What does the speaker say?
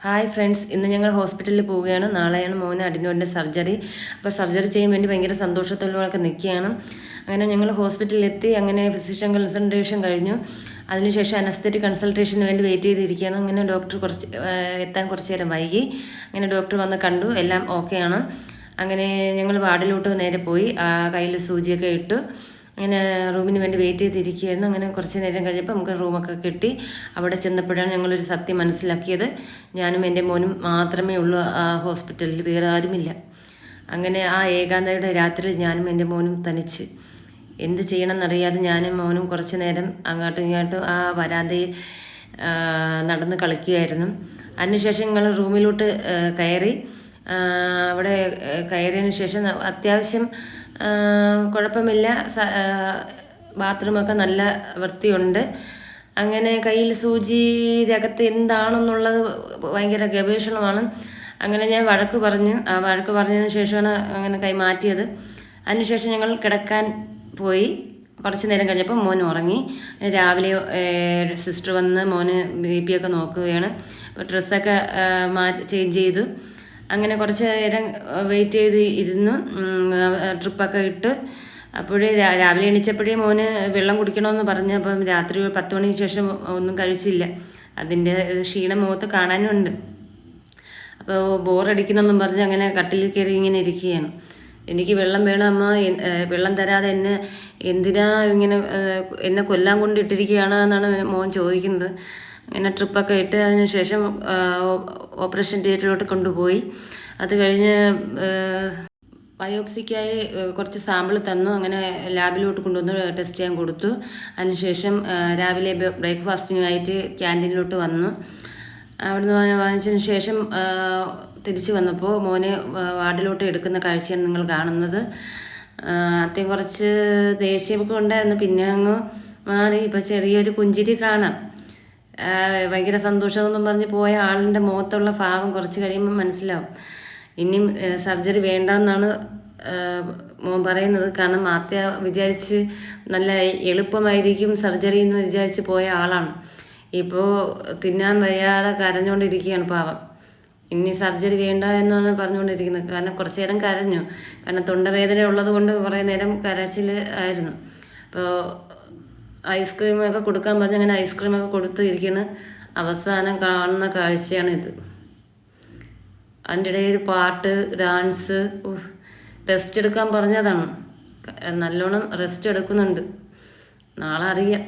Hi friends, ഇന്ന് ഞങ്ങൾ ഹോസ്പിറ്റലിൽ പോവുകയാണ്. നാളെയാണ് മോന് അഡിനോയിഡിൻ്റെ സർജറി. അപ്പോൾ സർജറി ചെയ്യാൻ വേണ്ടി ഭയങ്കര സന്തോഷത്തോടെയൊക്കെ നിൽക്കുകയാണ്. അങ്ങനെ ഞങ്ങൾ ഹോസ്പിറ്റലിലെത്തി. അങ്ങനെ ഫിസിഷ്യൻ കൺസൾട്ടേഷൻ കഴിഞ്ഞു. അതിനുശേഷം അനസ്തെറ്റിക് കൺസൾട്ടേഷന് വേണ്ടി വെയിറ്റ് ചെയ്തിരിക്കുകയാണ്. അങ്ങനെ ഡോക്ടർ എത്താൻ കുറച്ച് നേരം വൈകി. അങ്ങനെ ഡോക്ടർ വന്ന് കണ്ടു, എല്ലാം ഓക്കെയാണ്. അങ്ങനെ ഞങ്ങൾ വാർഡിലോട്ട് നേരെ പോയി. കയ്യിൽ സൂചിയൊക്കെ ഇട്ടു. അങ്ങനെ റൂമിന് വേണ്ടി വെയിറ്റ് ചെയ്തിരിക്കുകയായിരുന്നു. അങ്ങനെ കുറച്ച് നേരം കഴിഞ്ഞപ്പോൾ നമുക്ക് റൂമൊക്കെ കിട്ടി. അവിടെ ചെന്നപ്പോഴാണ് ഞങ്ങളൊരു സത്യം മനസ്സിലാക്കിയത്. ഞാനും എൻ്റെ മോനും മാത്രമേ ഉള്ളൂ ആ ഹോസ്പിറ്റലിൽ, വേറെ ആരുമില്ല. അങ്ങനെ ആ ഏകാന്തയുടെ രാത്രി ഞാനും എൻ്റെ മോനും തനിച്ച് എന്ത് ചെയ്യണമെന്നറിയാതെ ഞാനും മോനും കുറച്ച് നേരം അങ്ങോട്ടും ഇങ്ങോട്ടും ആ വരാന്തയിൽ നടന്ന് കളിക്കുകയായിരുന്നു. അതിനുശേഷം ഞങ്ങൾ റൂമിലോട്ട് കയറി. അവിടെ കയറിയതിന് ശേഷം അത്യാവശ്യം കുഴപ്പമില്ല, ബാത്റൂമൊക്കെ നല്ല വൃത്തിയുണ്ട്. അങ്ങനെ കയ്യിൽ സൂചി രകത്ത് എന്താണെന്നുള്ളത് ഭയങ്കര ഗവേഷണമാണ്. അങ്ങനെ ഞാൻ വഴക്ക് പറഞ്ഞതിന് ശേഷമാണ് അങ്ങനെ കൈ മാറ്റിയത്. അതിനുശേഷം ഞങ്ങൾ കിടക്കാൻ പോയി. കുറച്ച് നേരം കഴിഞ്ഞപ്പോൾ മോൻ ഉറങ്ങി. രാവിലെ സിസ്റ്റർ വന്ന് മോന് BP ഒക്കെ നോക്കുകയാണ്. അപ്പോൾ ഡ്രസ്സൊക്കെ ചേഞ്ച് ചെയ്തു. അങ്ങനെ കുറച്ച് നേരം വെയിറ്റ് ചെയ്ത് ഇരുന്നു. ട്രിപ്പൊക്കെ ഇട്ട് അപ്പോഴേ രാവിലെ എണീച്ചപ്പോഴേ മോന് വെള്ളം കുടിക്കണമെന്ന് പറഞ്ഞു. അപ്പം രാത്രി 10 മണിക്ക് ശേഷം ഒന്നും കഴിച്ചില്ല. അതിൻ്റെ ക്ഷീണം മുഖത്ത് കാണാനുണ്ട്. അപ്പോൾ ബോറടിക്കുന്നെന്നും പറഞ്ഞ് അങ്ങനെ കട്ടിലിൽ കയറി ഇങ്ങനെ ഇരിക്കുകയാണ്. എനിക്ക് വെള്ളം വേണം അമ്മ, വെള്ളം തരാതെ എന്തിനാ ഇങ്ങനെ എന്നെ കൊല്ലാൻ കൊണ്ടിട്ടിരിക്കുകയാണ് എന്നാണ് മോൻ ചോദിക്കുന്നത്. അങ്ങനെ ട്രിപ്പൊക്കെ ഇട്ട് അതിന് ശേഷം ഓപ്പറേഷൻ തിയേറ്ററിലോട്ട് കൊണ്ടുപോയി. അത് കഴിഞ്ഞ് ബയോപ്സിക്കായി കുറച്ച് സാമ്പിൾ തന്നു. അങ്ങനെ ലാബിലോട്ട് കൊണ്ടുവന്ന് ടെസ്റ്റ് ചെയ്യാൻ കൊടുത്തു. അതിനുശേഷം രാവിലെ ബ്രേക്ക്ഫാസ്റ്റിനുമായിട്ട് ക്യാൻറ്റീനിലോട്ട് വന്നു. അവിടുന്ന് വാങ്ങിച്ചതിന് ശേഷം തിരിച്ച് വന്നപ്പോൾ മോനെ വാർഡിലോട്ട് എടുക്കുന്ന കാഴ്ചയാണ് നിങ്ങൾ കാണുന്നത്. ആദ്യം കുറച്ച് ദേഷ്യമൊക്കെ ഉണ്ടായിരുന്നു, പിന്നെ അങ്ങ് മാറി. ഇപ്പോൾ ചെറിയൊരു പുഞ്ചിരി കാണാം. ഭയങ്കര സന്തോഷമെന്നും പറഞ്ഞ് പോയ ആളിൻ്റെ മുഖത്തുള്ള ഭാവം കുറച്ച് കഴിയുമ്പോൾ മനസ്സിലാവും. ഇനിയും സർജറി വേണ്ടെന്നാണ് മോൻ പറയുന്നത്. കാരണം വിചാരിച്ച് നല്ല എളുപ്പമായിരിക്കും സർജറി എന്ന് വിചാരിച്ച് പോയ ആളാണ്. ഇപ്പോൾ തിന്നാൻ വയ്യാതെ കരഞ്ഞുകൊണ്ടിരിക്കുകയാണ് പാവം. ഇനി സർജറി വേണ്ട എന്നാണ് പറഞ്ഞുകൊണ്ടിരിക്കുന്നത്. കാരണം കുറച്ച് നേരം കരഞ്ഞു. കാരണം തൊണ്ടവേദന ഉള്ളത് കൊണ്ട് കുറേ നേരം കരച്ചിൽ ആയിരുന്നു. അപ്പോൾ ഐസ്ക്രീമൊക്കെ കൊടുക്കാൻ പറഞ്ഞ് അങ്ങനെ ഐസ്ക്രീമൊക്കെ കൊടുത്ത് ഇരിക്കുന്ന അവസാനം കാണുന്ന കാഴ്ചയാണിത്. അതിൻ്റെ ഇടയിൽ പാട്ട്, ഡാൻസ്. റെസ്റ്റ് എടുക്കാൻ പറഞ്ഞതാണ്. നല്ലോണം റെസ്റ്റ് എടുക്കുന്നുണ്ട്. നാളെ അറിയാം.